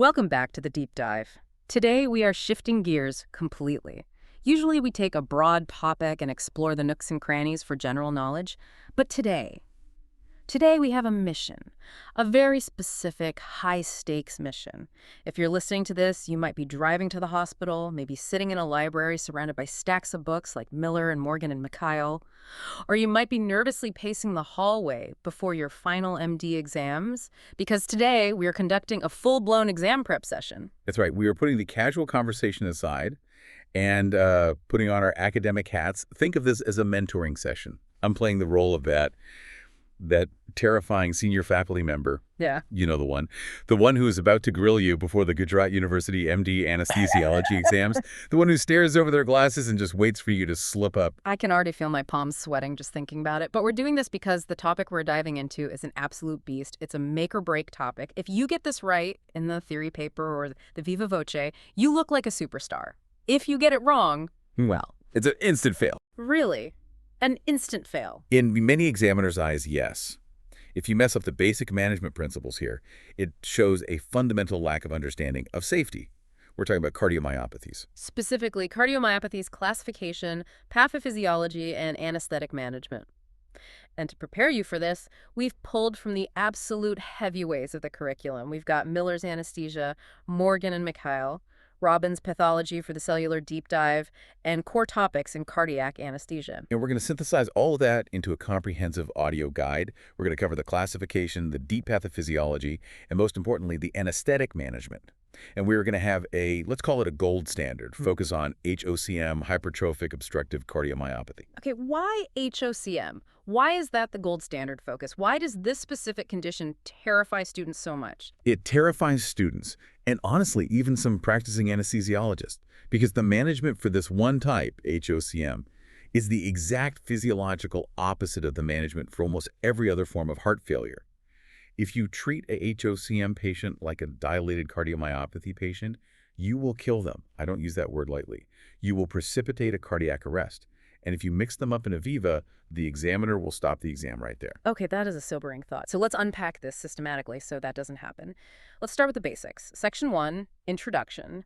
Welcome back to the deep dive. Today we are shifting gears completely. Usually we take a broad topic and explore the nooks and crannies for general knowledge, but today we have a mission, a very specific, high-stakes mission. If you're listening to this, you might be driving to the hospital, maybe sitting in a library surrounded by stacks of books like Miller and Morgan and Mikhail, or you might be nervously pacing the hallway before your final MD exams, because today we are conducting a full-blown exam prep session. That's right. We are putting the casual conversation aside and putting on our academic hats. Think of this as a mentoring session. I'm playing the role of that terrifying senior faculty member. Yeah. You know the one who is about to grill you before the Gujarat University MD anesthesiology exams, the one who stares over their glasses and just waits for you to slip up. I can already feel my palms sweating just thinking about it, but we're doing this because the topic we're diving into is an absolute beast. It's a make or break topic. If you get this right in the theory paper or the Viva Voce, you look like a superstar. If you get it wrong, well, It's an instant fail. really, an instant fail. In many examiners' eyes, yes. If you mess up the basic management principles here, it shows a fundamental lack of understanding of safety. We're talking about cardiomyopathies. Specifically, cardiomyopathy's classification, pathophysiology, and anesthetic management. And to prepare you for this, we've pulled from the absolute heavyweights of the curriculum. We've got Miller's anesthesia, Morgan and Mikhail, Robbins' pathology for the cellular deep dive, and core topics in cardiac anesthesia. And we're going to synthesize all of that into a comprehensive audio guide. We're going to cover the classification, the deep pathophysiology, and most importantly, the anesthetic management. And we're going to have let's call it a gold standard, focus on HOCM, hypertrophic obstructive cardiomyopathy. Okay, why HOCM? Why is that the gold standard focus? Why does this specific condition terrify students so much? It terrifies students, and honestly, even some practicing anesthesiologists, because the management for this one type, HOCM, is the exact physiological opposite of the management for almost every other form of heart failure. If you treat a HOCM patient like a dilated cardiomyopathy patient, you will kill them. I don't use that word lightly. You will precipitate a cardiac arrest. And if you mix them up in a Viva, the examiner will stop the exam right there. Okay, that is a sobering thought. So let's unpack this systematically so that doesn't happen. Let's start with the basics. Section 1, Introduction.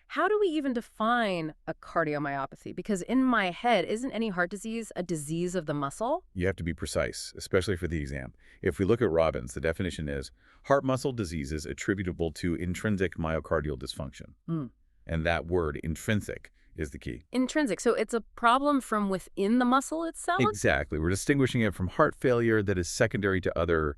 How do we even define a cardiomyopathy? Because in my head, isn't any heart disease a disease of the muscle? You have to be precise, especially for the exam. If we look at Robbins, the definition is heart muscle diseases attributable to intrinsic myocardial dysfunction. And that word, intrinsic, is the key. Intrinsic. So it's a problem from within the muscle itself? Exactly. We're distinguishing it from heart failure that is secondary to other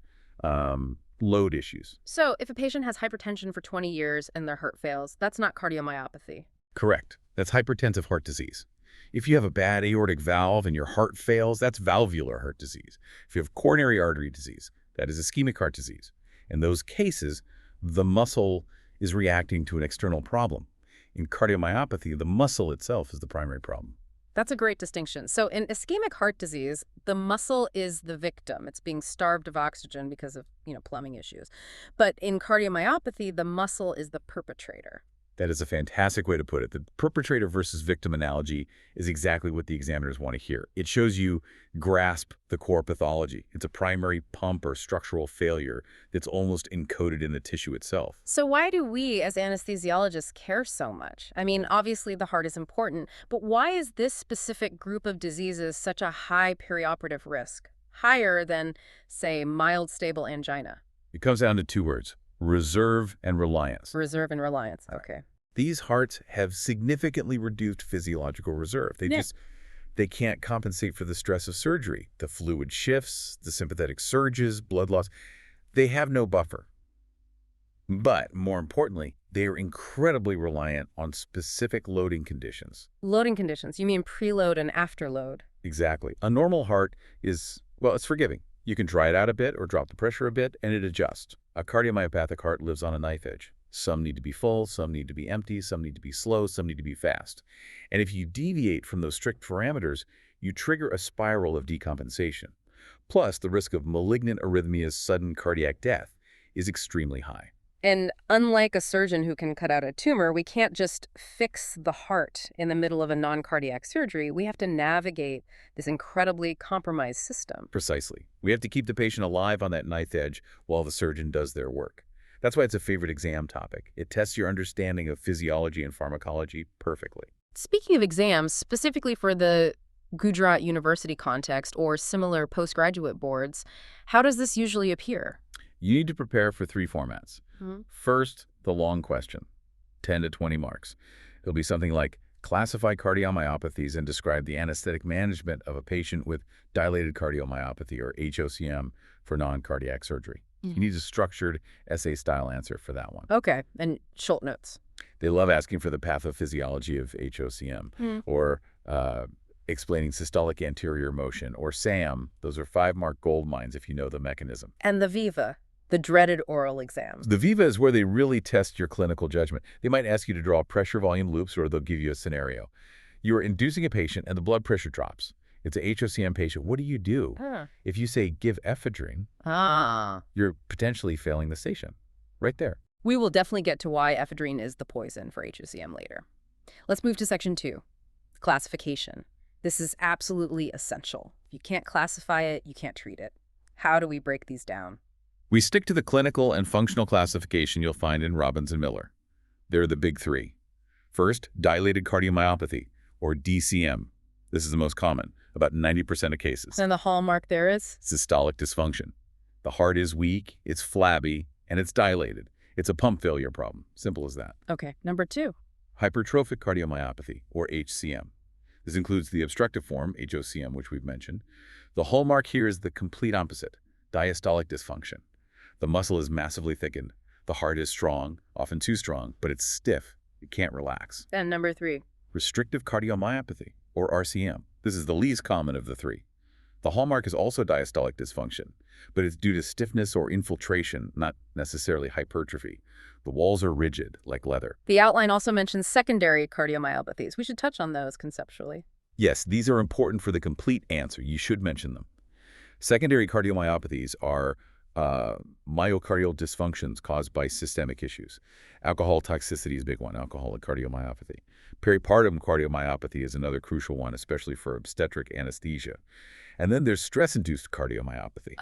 load issues. So if a patient has hypertension for 20 years and their heart fails, that's not cardiomyopathy. Correct. That's hypertensive heart disease. If you have a bad aortic valve and your heart fails, that's valvular heart disease. If you have coronary artery disease, that is ischemic heart disease. In those cases, the muscle is reacting to an external problem. In cardiomyopathy, the muscle itself is the primary problem. That's a great distinction. So in ischemic heart disease, the muscle is the victim. It's being starved of oxygen because of, plumbing issues. But in cardiomyopathy, the muscle is the perpetrator. That is a fantastic way to put it. The perpetrator versus victim analogy is exactly what the examiners want to hear. It shows you grasp the core pathology. It's a primary pump or structural failure that's almost encoded in the tissue itself. So why do we as anesthesiologists care so much? I mean, obviously the heart is important, but why is this specific group of diseases such a high perioperative risk? Higher than, say, mild stable angina? It comes down to two words: reserve and reliance. Reserve and reliance, okay. These hearts have significantly reduced physiological reserve. They can't compensate for the stress of surgery. The fluid shifts, the sympathetic surges, blood loss. They have no buffer. But more importantly, they are incredibly reliant on specific loading conditions. Loading conditions, you mean preload and afterload? Exactly. A normal heart is, it's forgiving. You can dry it out a bit or drop the pressure a bit, and it adjusts. A cardiomyopathic heart lives on a knife edge. Some need to be full, some need to be empty, some need to be slow, some need to be fast. And if you deviate from those strict parameters, you trigger a spiral of decompensation. Plus, the risk of malignant arrhythmia's sudden cardiac death is extremely high. And unlike a surgeon who can cut out a tumor, we can't just fix the heart in the middle of a non-cardiac surgery. We have to navigate this incredibly compromised system. Precisely. We have to keep the patient alive on that knife edge while the surgeon does their work. That's why it's a favorite exam topic. It tests your understanding of physiology and pharmacology perfectly. Speaking of exams, specifically for the Gujarat University context or similar postgraduate boards, how does this usually appear? You need to prepare for 3 formats. First, the long question, 10 to 20 marks. It'll be something like, classify cardiomyopathies and describe the anesthetic management of a patient with dilated cardiomyopathy, or HOCM, for non-cardiac surgery. You need a structured essay-style answer for that one. Okay, and Schultz notes. They love asking for the pathophysiology of HOCM, or explaining systolic anterior motion, or SAM. Those are 5-mark gold mines if you know the mechanism. And the VIVA, the dreaded oral exam. The VIVA is where they really test your clinical judgment. They might ask you to draw pressure volume loops, or they'll give you a scenario. You are inducing a patient and the blood pressure drops. It's a HOCM patient. What do you do? If you say give ephedrine, you're potentially failing the station. Right there. We will definitely get to why ephedrine is the poison for HOCM later. Let's move to section 2, classification. This is absolutely essential. If you can't classify it, you can't treat it. How do we break these down? We stick to the clinical and functional classification you'll find in Robbins and Miller. They're the big 3. First, dilated cardiomyopathy, or DCM. This is the most common, about 90% of cases. And the hallmark there is? Systolic dysfunction. The heart is weak, it's flabby, and it's dilated. It's a pump failure problem. Simple as that. Okay, number 2. Hypertrophic cardiomyopathy, or HCM. This includes the obstructive form, HOCM, which we've mentioned. The hallmark here is the complete opposite, diastolic dysfunction. The muscle is massively thickened. The heart is strong, often too strong, but it's stiff. It can't relax. And number 3. Restrictive cardiomyopathy, or RCM. This is the least common of the 3. The hallmark is also diastolic dysfunction, but it's due to stiffness or infiltration, not necessarily hypertrophy. The walls are rigid, like leather. The outline also mentions secondary cardiomyopathies. We should touch on those conceptually. Yes, these are important for the complete answer. You should mention them. Secondary cardiomyopathies are myocardial dysfunctions caused by systemic issues. Alcohol toxicity is a big one, alcoholic cardiomyopathy. Peripartum cardiomyopathy is another crucial one, especially for obstetric anesthesia. And then there's stress-induced cardiomyopathy.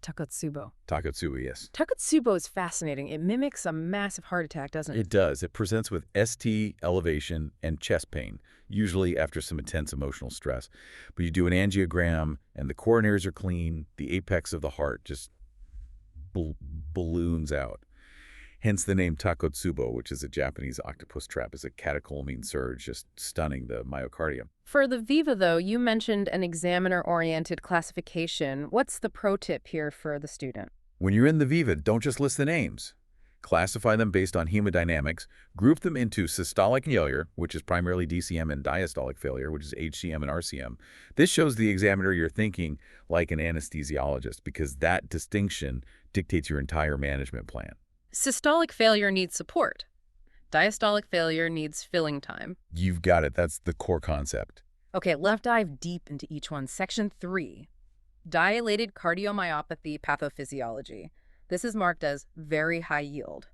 Takotsubo. Takotsubo, yes. Takotsubo is fascinating. It mimics a massive heart attack, doesn't it? It does. It presents with ST elevation and chest pain, usually after some intense emotional stress. But you do an angiogram, and the coronaries are clean. The apex of the heart just balloons out. Hence the name Takotsubo, which is a Japanese octopus trap, is a catecholamine surge, just stunning the myocardium. For the VIVA, though, you mentioned an examiner-oriented classification. What's the pro tip here for the student? When you're in the VIVA, don't just list the names. Classify them based on hemodynamics, group them into systolic failure, which is primarily DCM, and diastolic failure, which is HCM and RCM. This shows the examiner you're thinking like an anesthesiologist, because that distinction dictates your entire management plan. Systolic failure needs support. Diastolic failure needs filling time. You've got it. That's the core concept. Okay, let's dive deep into each one. Section 3, dilated cardiomyopathy pathophysiology. This is marked as very high yield.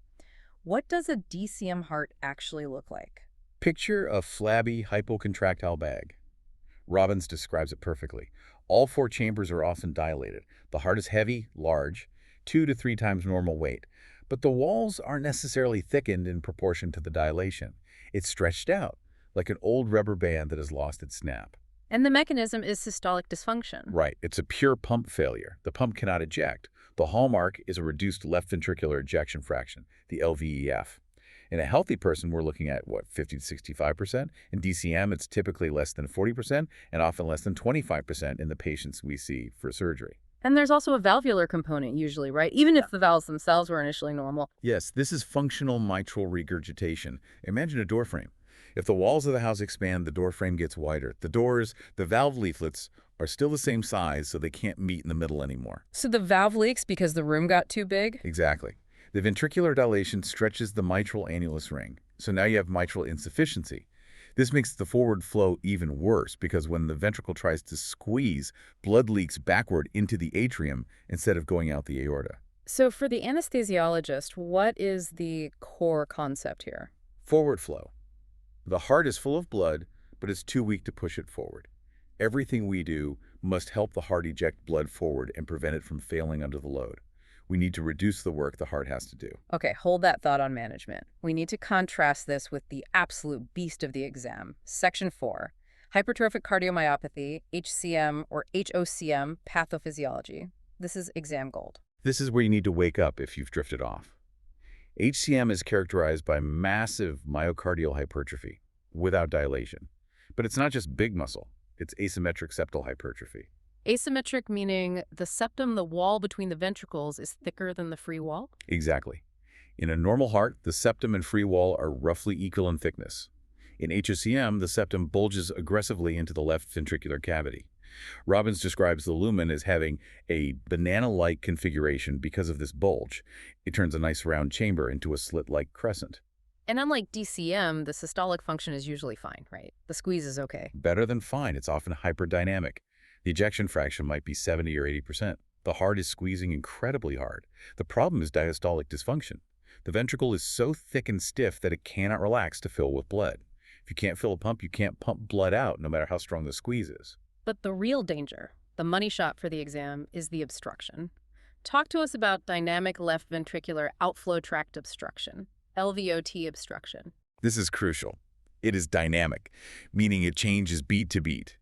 What does a DCM heart actually look like? Picture a flabby hypocontractile bag. Robbins describes it perfectly. All 4 chambers are often dilated. The heart is heavy, large, 2 to 3 times normal weight. But the walls aren't necessarily thickened in proportion to the dilation. It's stretched out, like an old rubber band that has lost its snap. And the mechanism is systolic dysfunction. Right. It's a pure pump failure. The pump cannot eject. The hallmark is a reduced left ventricular ejection fraction, the LVEF. In a healthy person, we're looking at, 50 to 65%? In DCM, it's typically less than 40% and often less than 25% in the patients we see for surgery. And there's also a valvular component usually, right? Even if the valves themselves were initially normal. Yes, this is functional mitral regurgitation. Imagine a door frame. If the walls of the house expand, the door frame gets wider. The valve leaflets are still the same size, so they can't meet in the middle anymore. So the valve leaks because the room got too big? Exactly. The ventricular dilation stretches the mitral annulus ring, so now you have mitral insufficiency. This makes the forward flow even worse because when the ventricle tries to squeeze, blood leaks backward into the atrium instead of going out the aorta. So for the anesthesiologist, what is the core concept here? Forward flow. The heart is full of blood, but it's too weak to push it forward. Everything we do must help the heart eject blood forward and prevent it from failing under the load. We need to reduce the work the heart has to do. Okay, hold that thought on management. We need to contrast this with the absolute beast of the exam. Section 4, Hypertrophic Cardiomyopathy, HCM or HOCM Pathophysiology. This is exam gold. This is where you need to wake up if you've drifted off. HCM is characterized by massive myocardial hypertrophy without dilation. But it's not just big muscle, it's asymmetric septal hypertrophy. Asymmetric meaning the septum, the wall between the ventricles, is thicker than the free wall? Exactly. In a normal heart, the septum and free wall are roughly equal in thickness. In HOCM, the septum bulges aggressively into the left ventricular cavity. Robbins describes the lumen as having a banana-like configuration because of this bulge. It turns a nice round chamber into a slit-like crescent. And unlike DCM, the systolic function is usually fine, right? The squeeze is okay. Better than fine, it's often hyperdynamic. The ejection fraction might be 70 or 80%. The heart is squeezing incredibly hard. The problem is diastolic dysfunction. The ventricle is so thick and stiff that it cannot relax to fill with blood. If you can't fill a pump, you can't pump blood out, no matter how strong the squeeze is. But the real danger, the money shot for the exam, is the obstruction. Talk to us about dynamic left ventricular outflow tract obstruction, LVOT obstruction. This is crucial. It is dynamic, meaning it changes beat to beat.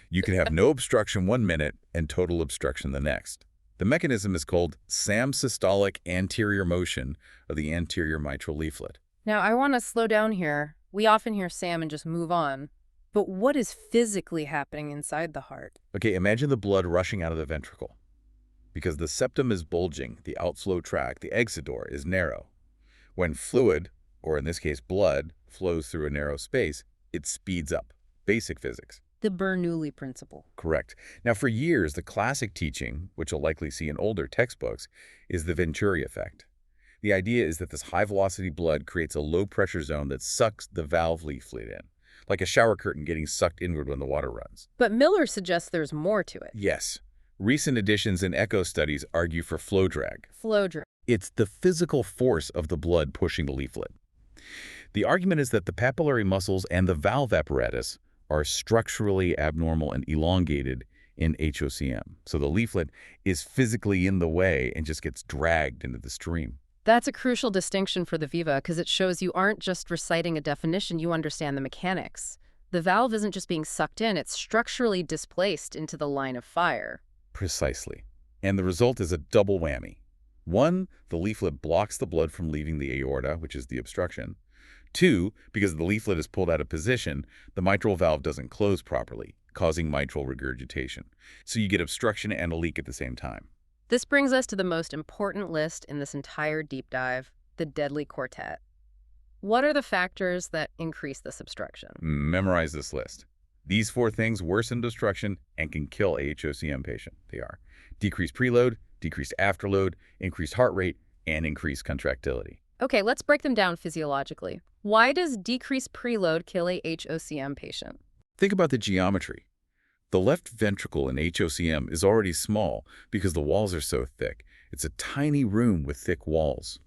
You can have no obstruction 1 minute and total obstruction the next. The mechanism is called systolic anterior motion of the anterior mitral leaflet. Now, I want to slow down here. We often hear SAM and just move on. But what is physically happening inside the heart? Okay, imagine the blood rushing out of the ventricle. Because the septum is bulging, the outflow tract, the exit door, is narrow. When fluid, or in this case blood, flows through a narrow space, it speeds up. Basic physics. The Bernoulli principle. Correct. Now, for years, the classic teaching, which you'll likely see in older textbooks, is the Venturi effect. The idea is that this high-velocity blood creates a low-pressure zone that sucks the valve leaflet in, like a shower curtain getting sucked inward when the water runs. But Miller suggests there's more to it. Yes. Recent additions in echo studies argue for flow drag. Flow drag. It's the physical force of the blood pushing the leaflet. The argument is that the papillary muscles and the valve apparatus are structurally abnormal and elongated in HOCM. So the leaflet is physically in the way and just gets dragged into the stream. That's a crucial distinction for the Viva because it shows you aren't just reciting a definition, you understand the mechanics. The valve isn't just being sucked in, it's structurally displaced into the line of fire. Precisely. And the result is a double whammy. 1, the leaflet blocks the blood from leaving the aorta, which is the obstruction. 2, because the leaflet is pulled out of position, the mitral valve doesn't close properly, causing mitral regurgitation. So you get obstruction and a leak at the same time. This brings us to the most important list in this entire deep dive, the deadly quartet. What are the factors that increase this obstruction? Memorize this list. These 4 things worsen obstruction and can kill a HOCM patient. They are decreased preload, decreased afterload, increased heart rate, and increased contractility. Okay, let's break them down physiologically. Why does decreased preload kill a HOCM patient? Think about the geometry. The left ventricle in HOCM is already small because the walls are so thick. It's a tiny room with thick walls.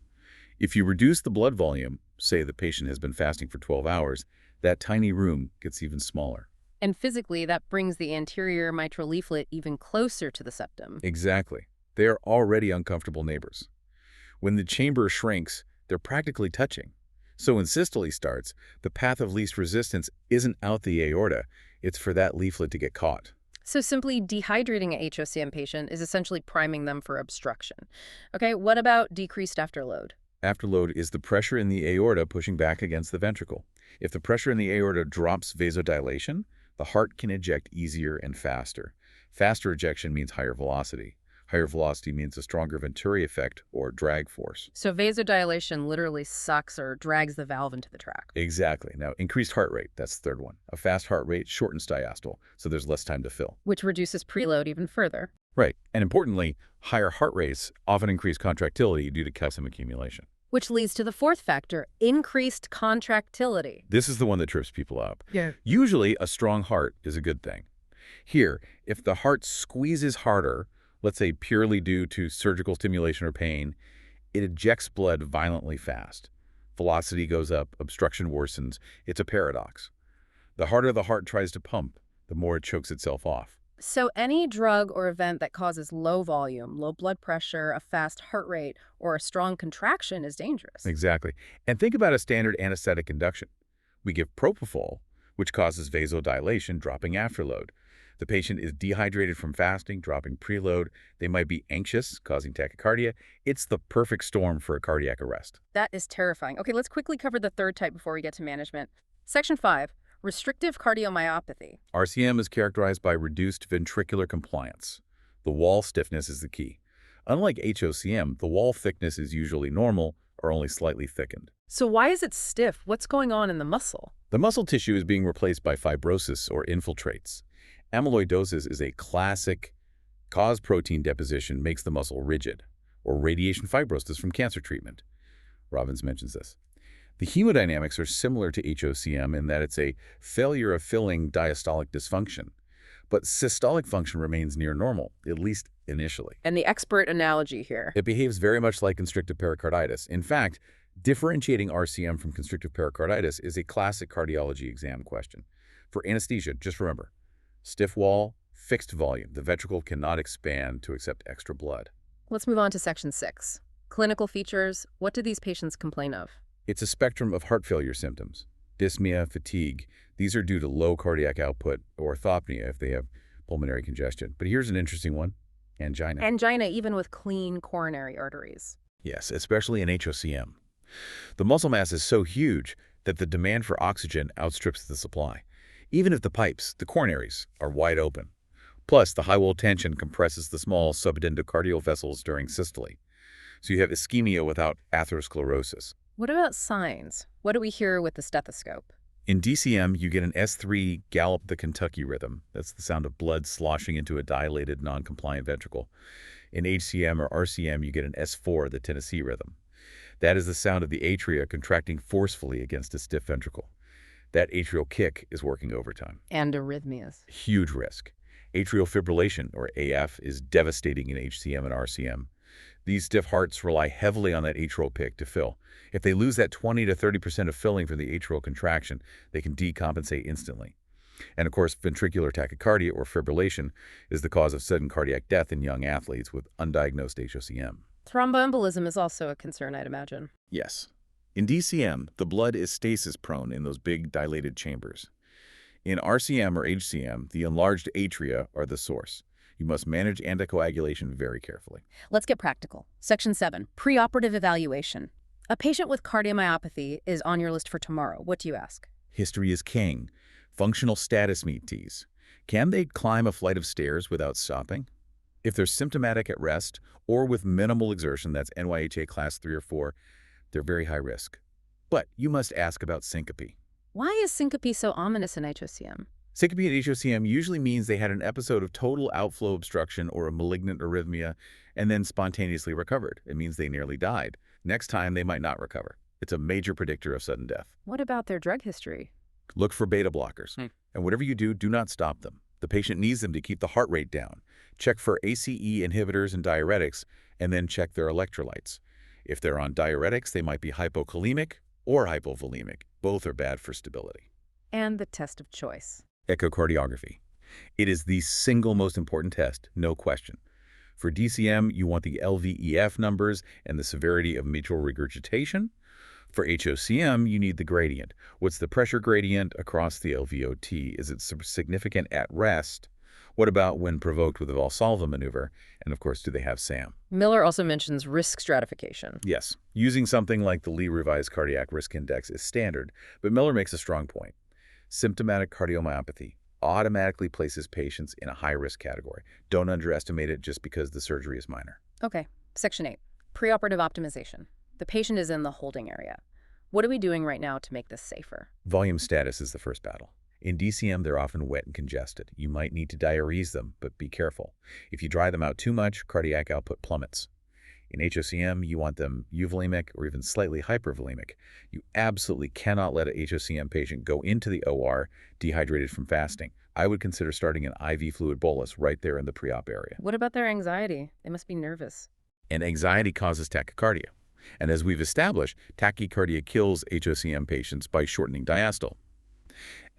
If you reduce the blood volume, say the patient has been fasting for 12 hours, that tiny room gets even smaller. And physically, that brings the anterior mitral leaflet even closer to the septum. Exactly. They are already uncomfortable neighbors. When the chamber shrinks, they're practically touching. So when systole starts, the path of least resistance isn't out the aorta, it's for that leaflet to get caught. So simply dehydrating a HOCM patient is essentially priming them for obstruction. Okay, what about decreased afterload? Afterload is the pressure in the aorta pushing back against the ventricle. If the pressure in the aorta drops vasodilation, the heart can eject easier and faster. Faster ejection means higher velocity. Higher velocity means a stronger Venturi effect or drag force. So vasodilation literally sucks or drags the valve into the tract. Exactly. Now, increased heart rate, that's the third one. A fast heart rate shortens diastole, so there's less time to fill. Which reduces preload even further. Right. And importantly, higher heart rates often increase contractility due to calcium accumulation. Which leads to the fourth factor, increased contractility. This is the one that trips people up. Yeah. Usually, a strong heart is a good thing. Here, if the heart squeezes harder, let's say purely due to surgical stimulation or pain, it ejects blood violently fast. Velocity goes up, obstruction worsens. It's a paradox. The harder the heart tries to pump, the more it chokes itself off. So any drug or event that causes low volume, low blood pressure, a fast heart rate, or a strong contraction is dangerous. Exactly. And think about a standard anesthetic induction. We give propofol, which causes vasodilation, dropping afterload. The patient is dehydrated from fasting, dropping preload. They might be anxious, causing tachycardia. It's the perfect storm for a cardiac arrest. That is terrifying. Okay, let's quickly cover the third type before we get to management. Section 5, restrictive cardiomyopathy. RCM is characterized by reduced ventricular compliance. The wall stiffness is the key. Unlike HOCM, the wall thickness is usually normal or only slightly thickened. So why is it stiff? What's going on in the muscle? The muscle tissue is being replaced by fibrosis or infiltrates. Amyloidosis is a classic cause protein deposition makes the muscle rigid, or radiation fibrosis from cancer treatment. Robbins mentions this. The hemodynamics are similar to HOCM in that it's a failure of filling diastolic dysfunction, but systolic function remains near normal, at least initially. And the expert analogy here. It behaves very much like constrictive pericarditis. In fact, differentiating RCM from constrictive pericarditis is a classic cardiology exam question. For anesthesia, just remember, stiff wall, fixed volume. The ventricle cannot expand to accept extra blood. Let's move on to section 6. Clinical features. What do these patients complain of? It's a spectrum of heart failure symptoms. Dyspnea, fatigue. These are due to low cardiac output, or orthopnea if they have pulmonary congestion. But here's an interesting one. Angina. Angina even with clean coronary arteries. Yes, especially in HOCM. The muscle mass is so huge that the demand for oxygen outstrips the supply, even if the pipes, the coronaries, are wide open. Plus, the high wall tension compresses the small subendocardial vessels during systole. So you have ischemia without atherosclerosis. What about signs? What do we hear with the stethoscope? In DCM, you get an S3 gallop the Kentucky rhythm. That's the sound of blood sloshing into a dilated, non-compliant ventricle. In HCM or RCM, you get an S4, the Tennessee rhythm. That is the sound of the atria contracting forcefully against a stiff ventricle. That atrial kick is working overtime. And arrhythmias. Huge risk. Atrial fibrillation, or AF, is devastating in HCM and RCM. These stiff hearts rely heavily on that atrial pick to fill. If they lose that 20 to 30% of filling from the atrial contraction, they can decompensate instantly. And of course, ventricular tachycardia or fibrillation is the cause of sudden cardiac death in young athletes with undiagnosed HOCM. Thromboembolism is also a concern, I'd imagine. Yes. In DCM, the blood is stasis-prone in those big dilated chambers. In RCM or HCM, the enlarged atria are the source. You must manage anticoagulation very carefully. Let's get practical. Section 7, preoperative evaluation. A patient with cardiomyopathy is on your list for tomorrow. What do you ask? History is king. Functional status meet Ts. Can they climb a flight of stairs without stopping? If they're symptomatic at rest or with minimal exertion, that's NYHA class 3 or 4, they're very high risk. But you must ask about syncope. Why is syncope so ominous in HOCM? Syncope at HOCM usually means they had an episode of total outflow obstruction or a malignant arrhythmia and then spontaneously recovered. It means they nearly died. Next time, they might not recover. It's a major predictor of sudden death. What about their drug history? Look for beta blockers. And whatever you do, do not stop them. The patient needs them to keep the heart rate down. Check for ACE inhibitors and diuretics, and then check their electrolytes. If they're on diuretics, they might be hypokalemic or hypovolemic. Both are bad for stability. And the test of choice. Echocardiography. It is the single most important test, no question. For DCM, you want the LVEF numbers and the severity of mitral regurgitation. For HOCM, you need the gradient. What's the pressure gradient across the LVOT? Is it significant at rest? What about when provoked with a Valsalva maneuver? And of course, do they have SAM? Miller also mentions risk stratification. Yes, using something like the Lee Revised Cardiac Risk Index is standard, but Miller makes a strong point. Symptomatic cardiomyopathy automatically places patients in a high-risk category. Don't underestimate it just because the surgery is minor. Okay, Section 8, preoperative optimization. The patient is in the holding area. What are we doing right now to make this safer? Volume status is the first battle. In DCM, they're often wet and congested. You might need to diurese them, but be careful. If you dry them out too much, cardiac output plummets. In HOCM, you want them euvolemic or even slightly hypervolemic. You absolutely cannot let a HOCM patient go into the OR dehydrated from fasting. I would consider starting an IV fluid bolus right there in the pre-op area. What about their anxiety? They must be nervous. And anxiety causes tachycardia. And as we've established, tachycardia kills HOCM patients by shortening diastole.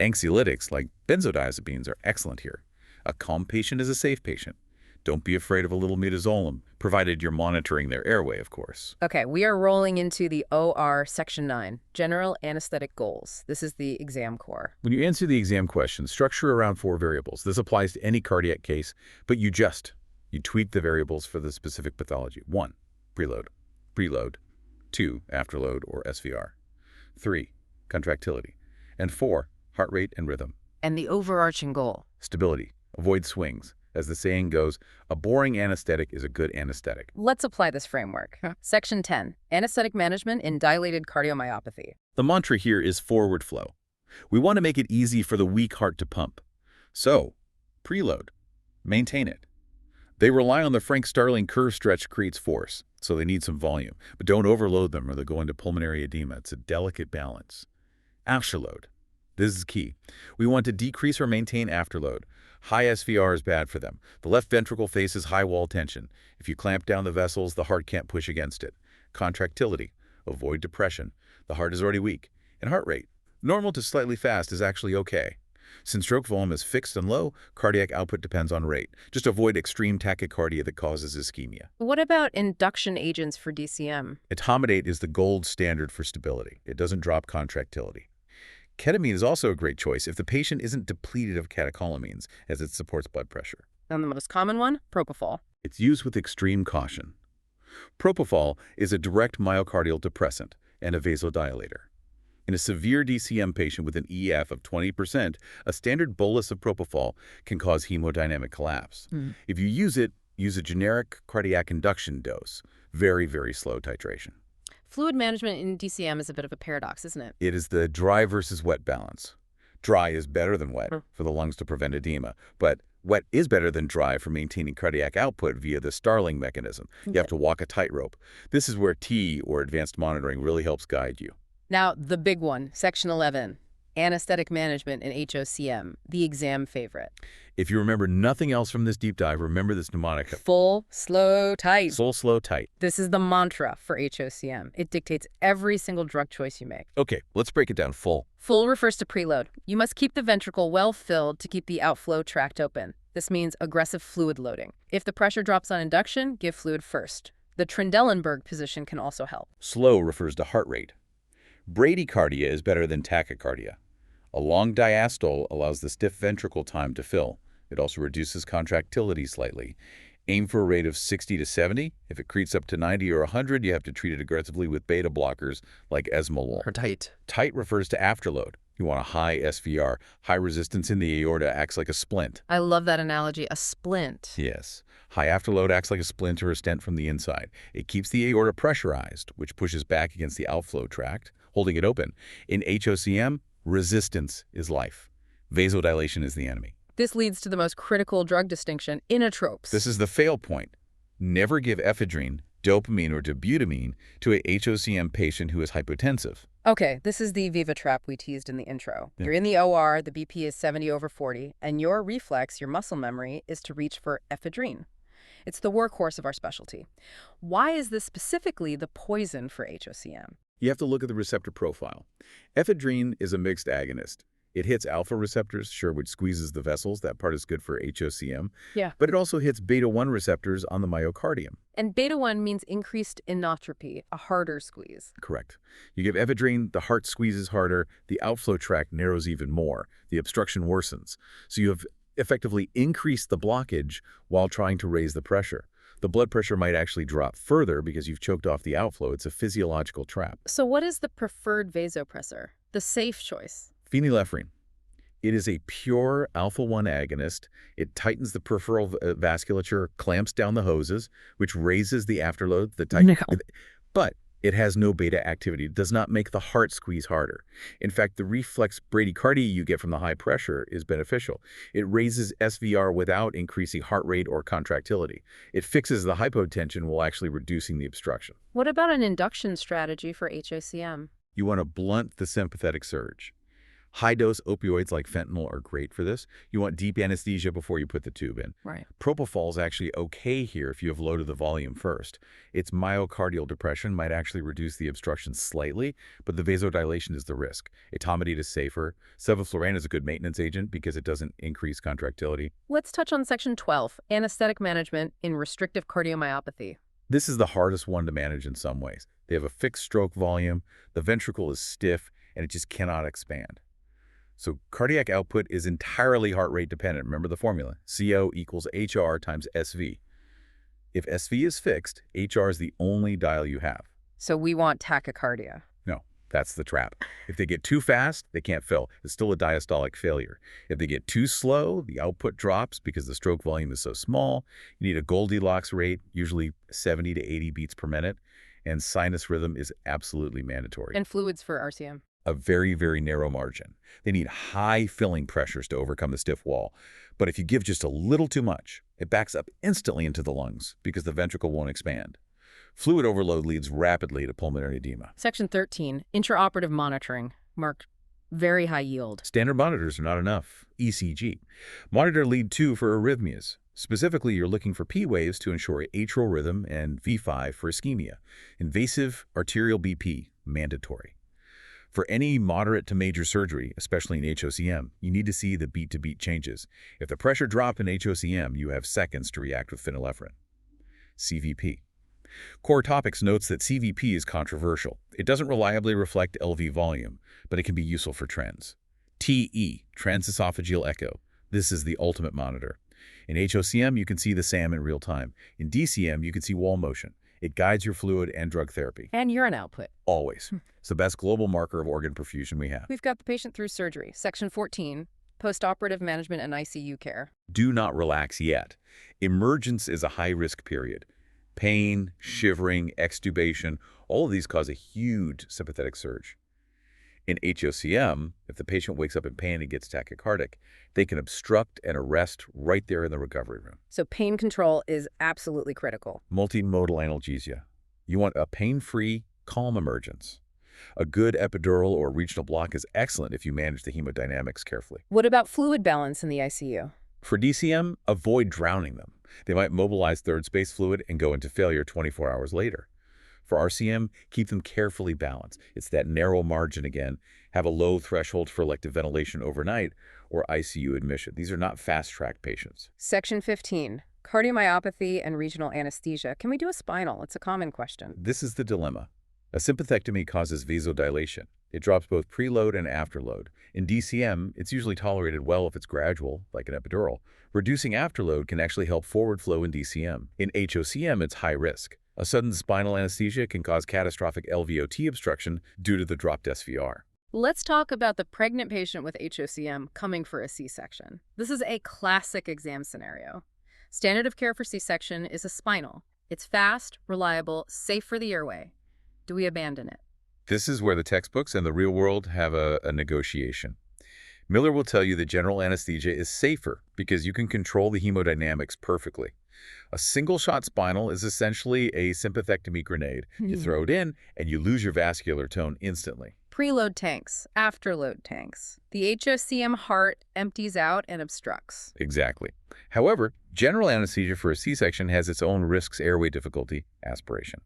Anxiolytics like benzodiazepines are excellent here. A calm patient is a safe patient. Don't be afraid of a little midazolam, provided you're monitoring their airway, of course. Okay, we are rolling into the OR Section 9, General Anesthetic Goals. This is the exam core. When you answer the exam question, structure around 4 variables. This applies to any cardiac case, but you tweak the variables for the specific pathology. 1, preload. 2, afterload or SVR. 3, contractility. And 4, heart rate and rhythm. And the overarching goal? Stability. Avoid swings. As the saying goes, a boring anesthetic is a good anesthetic. Let's apply this framework. Section 10, Anesthetic Management in Dilated Cardiomyopathy. The mantra here is forward flow. We want to make it easy for the weak heart to pump. So, preload. Maintain it. They rely on the Frank Starling curve stretch creates force, so they need some volume. But don't overload them or they'll go into pulmonary edema. It's a delicate balance. Afterload. This is key. We want to decrease or maintain afterload. High SVR is bad for them. The left ventricle faces high wall tension. If you clamp down the vessels, the heart can't push against it. Contractility. Avoid depression. The heart is already weak. And heart rate. Normal to slightly fast is actually okay. Since stroke volume is fixed and low, cardiac output depends on rate. Just avoid extreme tachycardia that causes ischemia. What about induction agents for DCM? Etomidate is the gold standard for stability. It doesn't drop contractility. Ketamine is also a great choice if the patient isn't depleted of catecholamines, as it supports blood pressure. And the most common one, propofol. It's used with extreme caution. Propofol is a direct myocardial depressant and a vasodilator. In a severe DCM patient with an EF of 20%, a standard bolus of propofol can cause hemodynamic collapse. If you use it, use a generic cardiac induction dose. Very, very slow titration. Fluid management in DCM is a bit of a paradox, isn't it? It is the dry versus wet balance. Dry is better than wet for the lungs to prevent edema, but wet is better than dry for maintaining cardiac output via the Starling mechanism. You have to walk a tightrope. This is where T, or advanced monitoring, really helps guide you. Now, the big one, Section 11, Anesthetic Management in HOCM, the exam favorite. If you remember nothing else from this deep dive, remember this mnemonic. Full, slow, tight. Full, slow, tight. This is the mantra for HOCM. It dictates every single drug choice you make. Okay, let's break it down. Full. Full refers to preload. You must keep the ventricle well filled to keep the outflow tract open. This means aggressive fluid loading. If the pressure drops on induction, give fluid first. The Trendelenburg position can also help. Slow refers to heart rate. Bradycardia is better than tachycardia. A long diastole allows the stiff ventricle time to fill. It also reduces contractility slightly. Aim for a rate of 60 to 70. If it creeps up to 90 or 100, you have to treat it aggressively with beta blockers like esmolol. Or tight. Tight refers to afterload. You want a high SVR. High resistance in the aorta acts like a splint. I love that analogy, a splint. Yes. High afterload acts like a splint or a stent from the inside. It keeps the aorta pressurized, which pushes back against the outflow tract, holding it open. In HOCM, resistance is life. Vasodilation is the enemy. This leads to the most critical drug distinction, inotropes. This is the fail point. Never give ephedrine, dopamine, or dobutamine to a HOCM patient who is hypotensive. Okay, this is the Viva trap we teased in the intro. You're in the OR, the BP is 70/40, and your reflex, your muscle memory, is to reach for ephedrine. It's the workhorse of our specialty. Why is this specifically the poison for HOCM? You have to look at the receptor profile. Ephedrine is a mixed agonist. It hits alpha receptors, sure, which squeezes the vessels. That part is good for HOCM. Yeah. But it also hits beta-1 receptors on the myocardium. And beta-1 means increased inotropy, a harder squeeze. Correct. You give ephedrine, the heart squeezes harder, the outflow tract narrows even more, the obstruction worsens. So you have effectively increased the blockage while trying to raise the pressure. The blood pressure might actually drop further because you've choked off the outflow. It's a physiological trap. So what is the preferred vasopressor, the safe choice? Phenylephrine. It is a pure alpha-1 agonist. It tightens the peripheral vasculature, clamps down the hoses, which raises the afterload. But it has no beta activity. It does not make the heart squeeze harder. In fact, the reflex bradycardia you get from the high pressure is beneficial. It raises SVR without increasing heart rate or contractility. It fixes the hypotension while actually reducing the obstruction. What about an induction strategy for HOCM? You want to blunt the sympathetic surge. High-dose opioids like fentanyl are great for this. You want deep anesthesia before you put the tube in. Right. Propofol is actually okay here if you have loaded the volume first. Its myocardial depression might actually reduce the obstruction slightly, but the vasodilation is the risk. Etomidate is safer. Sevoflurane is a good maintenance agent because it doesn't increase contractility. Let's touch on Section 12, anesthetic management in restrictive cardiomyopathy. This is the hardest one to manage in some ways. They have a fixed stroke volume, the ventricle is stiff, and it just cannot expand. So cardiac output is entirely heart rate dependent. Remember the formula, CO equals HR times SV. If SV is fixed, HR is the only dial you have. So we want tachycardia. No, that's the trap. If they get too fast, they can't fill. It's still a diastolic failure. If they get too slow, the output drops because the stroke volume is so small. You need a Goldilocks rate, usually 70 to 80 beats per minute, and sinus rhythm is absolutely mandatory. And fluids for RCM. A very, very narrow margin. They need high filling pressures to overcome the stiff wall. But if you give just a little too much, it backs up instantly into the lungs because the ventricle won't expand. Fluid overload leads rapidly to pulmonary edema. Section 13, intraoperative monitoring, marked very high yield. Standard monitors are not enough. ECG. Monitor lead 2 for arrhythmias. Specifically, you're looking for P waves to ensure atrial rhythm and V5 for ischemia. Invasive arterial BP, mandatory. For any moderate to major surgery, especially in HOCM, you need to see the beat-to-beat changes. If the pressure drops in HOCM, you have seconds to react with phenylephrine. CVP. Core Topics notes that CVP is controversial. It doesn't reliably reflect LV volume, but it can be useful for trends. TE, transesophageal echo. This is the ultimate monitor. In HOCM, you can see the SAM in real time. In DCM, you can see wall motion. It guides your fluid and drug therapy. And urine output. Always. It's the best global marker of organ perfusion we have. We've got the patient through surgery. Section 14, postoperative management and ICU care. Do not relax yet. Emergence is a high-risk period. Pain, shivering, extubation, all of these cause a huge sympathetic surge. In HOCM, if the patient wakes up in pain and gets tachycardic, they can obstruct and arrest right there in the recovery room. So pain control is absolutely critical. Multimodal analgesia. You want a pain-free, calm emergence. A good epidural or regional block is excellent if you manage the hemodynamics carefully. What about fluid balance in the ICU? For DCM, avoid drowning them. They might mobilize third space fluid and go into failure 24 hours later. For RCM, keep them carefully balanced. It's that narrow margin again. Have a low threshold for elective ventilation overnight or ICU admission. These are not fast-track patients. Section 15, cardiomyopathy and regional anesthesia. Can we do a spinal? It's a common question. This is the dilemma. A sympathectomy causes vasodilation. It drops both preload and afterload. In DCM, it's usually tolerated well if it's gradual, like an epidural. Reducing afterload can actually help forward flow in DCM. In HOCM, it's high risk. A sudden spinal anesthesia can cause catastrophic LVOT obstruction due to the dropped SVR. Let's talk about the pregnant patient with HOCM coming for a C-section. This is a classic exam scenario. Standard of care for C-section is a spinal. It's fast, reliable, safe for the airway. Do we abandon it? This is where the textbooks and the real world have a negotiation. Miller will tell you that general anesthesia is safer because you can control the hemodynamics perfectly. A single-shot spinal is essentially a sympathectomy grenade. You throw it in, and you lose your vascular tone instantly. Preload tanks, afterload tanks. The HOCM heart empties out and obstructs. Exactly. However, general anesthesia for a C-section has its own risks: airway difficulty, aspiration.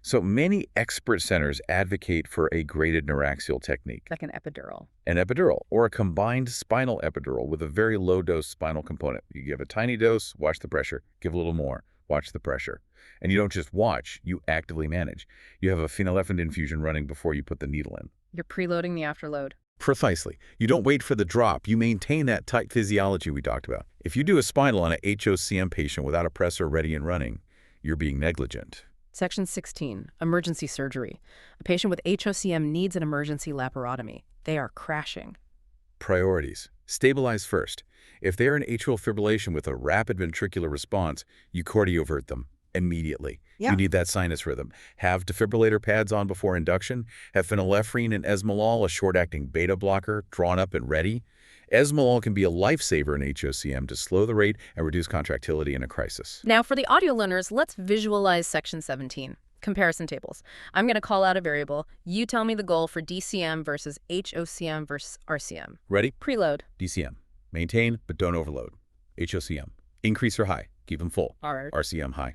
So many expert centers advocate for a graded neuraxial technique. Like an epidural. An epidural, or a combined spinal epidural with a very low-dose spinal component. You give a tiny dose, watch the pressure. Give a little more, watch the pressure. And you don't just watch, you actively manage. You have a phenylephrine infusion running before you put the needle in. You're preloading the afterload. Precisely. You don't wait for the drop. You maintain that tight physiology we talked about. If you do a spinal on a HOCM patient without a pressor ready and running, you're being negligent. Section 16, emergency surgery. A patient with HOCM needs an emergency laparotomy. They are crashing. Priorities. Stabilize first. If they're in atrial fibrillation with a rapid ventricular response, you cardiovert them immediately. Yeah. You need that sinus rhythm. Have defibrillator pads on before induction. Have phenylephrine and esmolol, a short-acting beta blocker, drawn up and ready. Esmolol can be a lifesaver in HOCM to slow the rate and reduce contractility in a crisis. Now for the audio learners, let's visualize Section 17. Comparison tables. I'm going to call out a variable. You tell me the goal for DCM versus HOCM versus RCM. Ready? Preload. DCM. Maintain, but don't overload. HOCM. Increase or high. Keep them full. RCM high.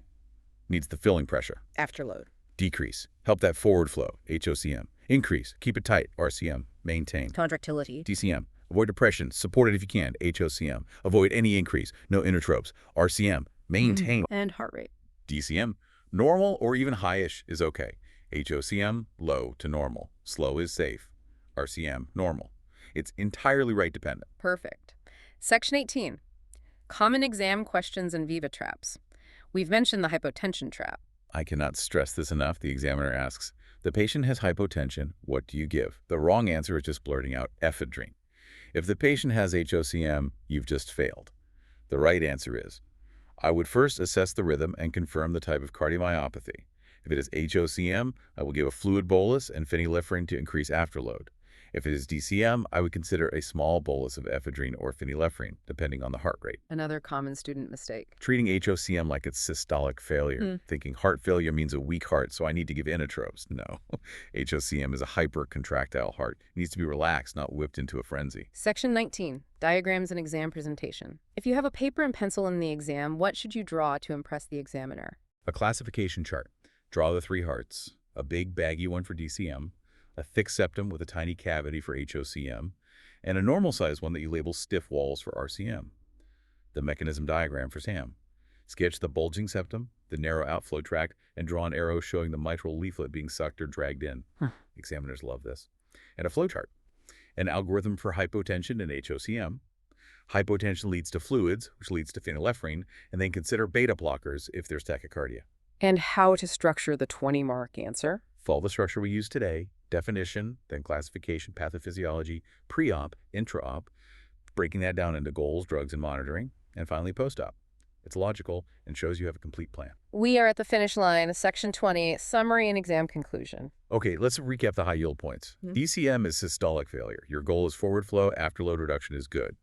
Needs the filling pressure. Afterload. Decrease. Help that forward flow. HOCM. Increase. Keep it tight. RCM. Maintain. Contractility. DCM. Avoid depression. Support it if you can. HOCM. Avoid any increase. No inotropes. RCM. Maintain. And heart rate. DCM. Normal or even highish is okay. HOCM. Low to normal. Slow is safe. RCM. Normal. It's entirely rate dependent. Perfect. Section 18. Common exam questions and Viva traps. We've mentioned the hypotension trap. I cannot stress this enough. The examiner asks, the patient has hypotension. What do you give? The wrong answer is just blurting out ephedrine. If the patient has HOCM, you've just failed. The right answer is, I would first assess the rhythm and confirm the type of cardiomyopathy. If it is HOCM, I will give a fluid bolus and phenylephrine to increase afterload. If it is DCM, I would consider a small bolus of ephedrine or phenylephrine, depending on the heart rate. Another common student mistake. Treating HOCM like it's systolic failure, thinking heart failure means a weak heart, so I need to give inotropes. No. HOCM is a hypercontractile heart. It needs to be relaxed, not whipped into a frenzy. Section 19. Diagrams and exam presentation. If you have a paper and pencil in the exam, what should you draw to impress the examiner? A classification chart. Draw the 3 hearts. A big, baggy one for DCM, a thick septum with a tiny cavity for HOCM, and a normal-sized one that you label stiff walls for RCM. The mechanism diagram for SAM. Sketch the bulging septum, the narrow outflow tract, and draw an arrow showing the mitral leaflet being sucked or dragged in. Examiners love this. And a flowchart. An algorithm for hypotension and HOCM. Hypotension leads to fluids, which leads to phenylephrine, and then consider beta blockers if there's tachycardia. And how to structure the 20-mark answer? Follow the structure we use today. Definition, then classification, pathophysiology, pre-op, intra-op, breaking that down into goals, drugs, and monitoring, and finally post-op. It's logical and shows you have a complete plan. We are at the finish line, section 20, summary and exam conclusion. Okay, let's recap the high yield points. DCM is systolic failure. Your goal is forward flow, afterload reduction is good.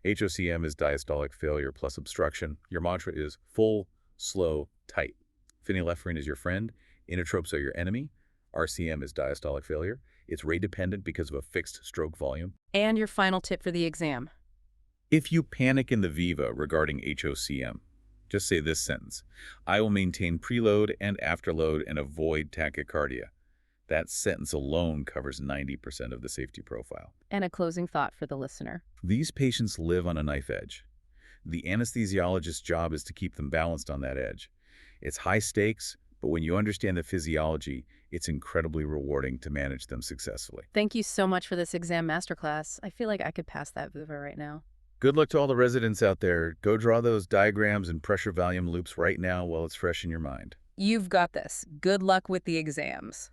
HOCM is diastolic failure plus obstruction. Your mantra is full, slow, tight. Phenylephrine is your friend. Inotropes are your enemy. RCM is diastolic failure. It's rate dependent because of a fixed stroke volume. And your final tip for the exam. If you panic in the Viva regarding HOCM, just say this sentence: I will maintain preload and afterload and avoid tachycardia. That sentence alone covers 90% of the safety profile. And a closing thought for the listener. These patients live on a knife edge. The anesthesiologist's job is to keep them balanced on that edge. It's high stakes, but when you understand the physiology, it's incredibly rewarding to manage them successfully. Thank you so much for this exam masterclass. I feel like I could pass that Viva right now. Good luck to all the residents out there. Go draw those diagrams and pressure volume loops right now while it's fresh in your mind. You've got this. Good luck with the exams.